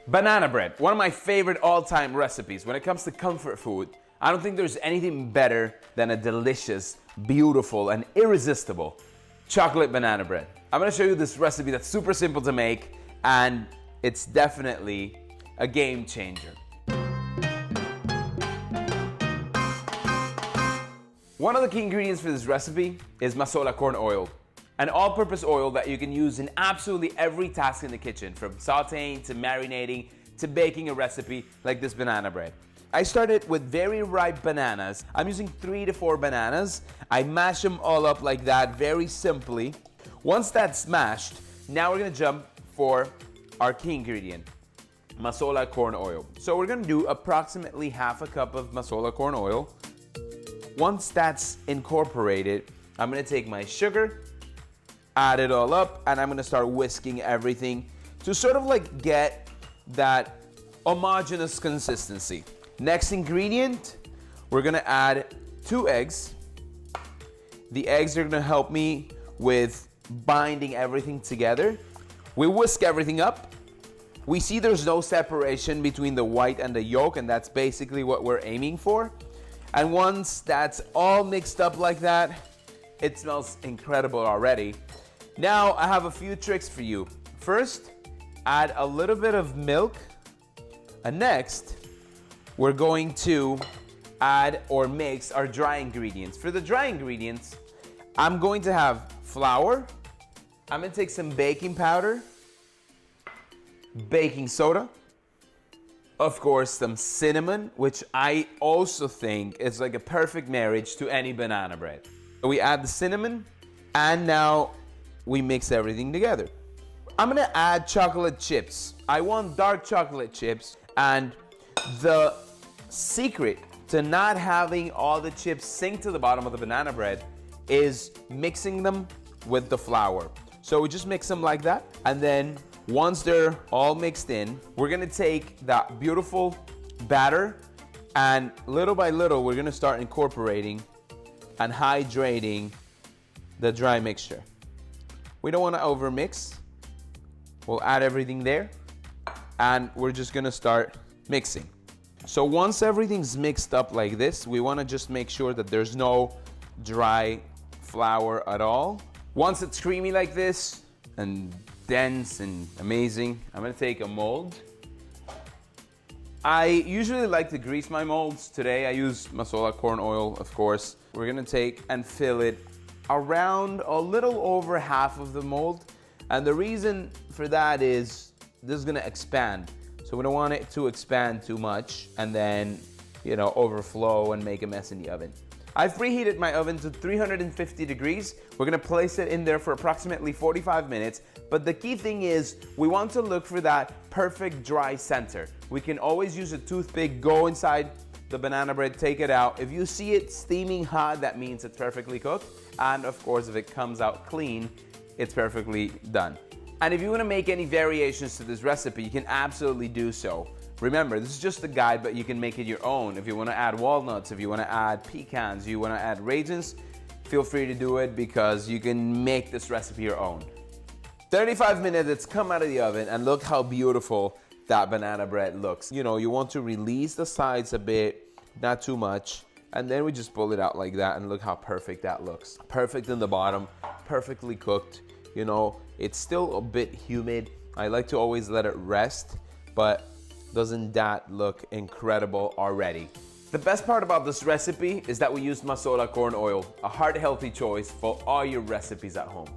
Banana bread, one of my favorite all-time recipes. When it comes to comfort food, I don't think there's anything better than a delicious, beautiful, and irresistible chocolate banana bread. I'm gonna show you this recipe that's super simple to make, and it's definitely a game changer. One of the key ingredients for this recipe is Mazola corn oil, an all-purpose oil that you can use in absolutely every task in the kitchen, from sauteing to marinating to baking a recipe like this banana bread. I started with very ripe bananas. I'm using 3 to 4 bananas. I mash them all up like that very simply. Once that's mashed, now we're gonna jump for our key ingredient, Mazola corn oil. So we're gonna do approximately half a cup of Mazola corn oil. Once that's incorporated, I'm gonna take my sugar, add it all up, and I'm gonna start whisking everything to sort of like get that homogeneous consistency. Next ingredient, we're gonna add 2 eggs. The eggs are gonna help me with binding everything together. We whisk everything up. We see there's no separation between the white and the yolk, and that's basically what we're aiming for. And once that's all mixed up like that, it smells incredible already. Now I have a few tricks for you. First, add a little bit of milk, and next, we're going to add or mix our dry ingredients. For the dry ingredients, I'm going to have flour, I'm gonna take some baking powder, baking soda, of course some cinnamon, which I also think is like a perfect marriage to any banana bread. So we add the cinnamon, and now we mix everything together. I'm gonna add chocolate chips. I want dark chocolate chips, and the secret to not having all the chips sink to the bottom of the banana bread is mixing them with the flour. So we just mix them like that, and then once they're all mixed in, we're gonna take that beautiful batter, and little by little we're gonna start incorporating and hydrating the dry mixture. We don't wanna overmix. We'll add everything there, and we're just gonna start mixing. So once everything's mixed up like this, we wanna just make sure that there's no dry flour at all. Once it's creamy like this and dense and amazing, I'm gonna take a mold. I usually like to grease my molds. Today I use Mazola corn oil, of course. We're gonna take and fill it around a little over half of the mold. And the reason for that is this is gonna expand. So we don't want it to expand too much and then, overflow and make a mess in the oven. I've preheated my oven to 350 degrees. We're gonna place it in there for approximately 45 minutes. But the key thing is we want to look for that perfect dry center. We can always use a toothpick, go inside the banana bread, take it out. If you see it steaming hot, that means it's perfectly cooked. And of course, if it comes out clean, it's perfectly done. And if you wanna make any variations to this recipe, you can absolutely do so. Remember, this is just a guide, but you can make it your own. If you wanna add walnuts, if you wanna add pecans, you wanna add raisins, feel free to do it because you can make this recipe your own. 35 minutes, it's come out of the oven, and look how beautiful that banana bread looks. You want to release the sides a bit, not too much, and then we just pull it out like that, and look how perfect that looks. Perfect in the bottom, perfectly cooked. It's still a bit humid. I like to always let it rest, but doesn't that look incredible already? The best part about this recipe is that we used Mazola corn oil, a heart-healthy choice for all your recipes at home.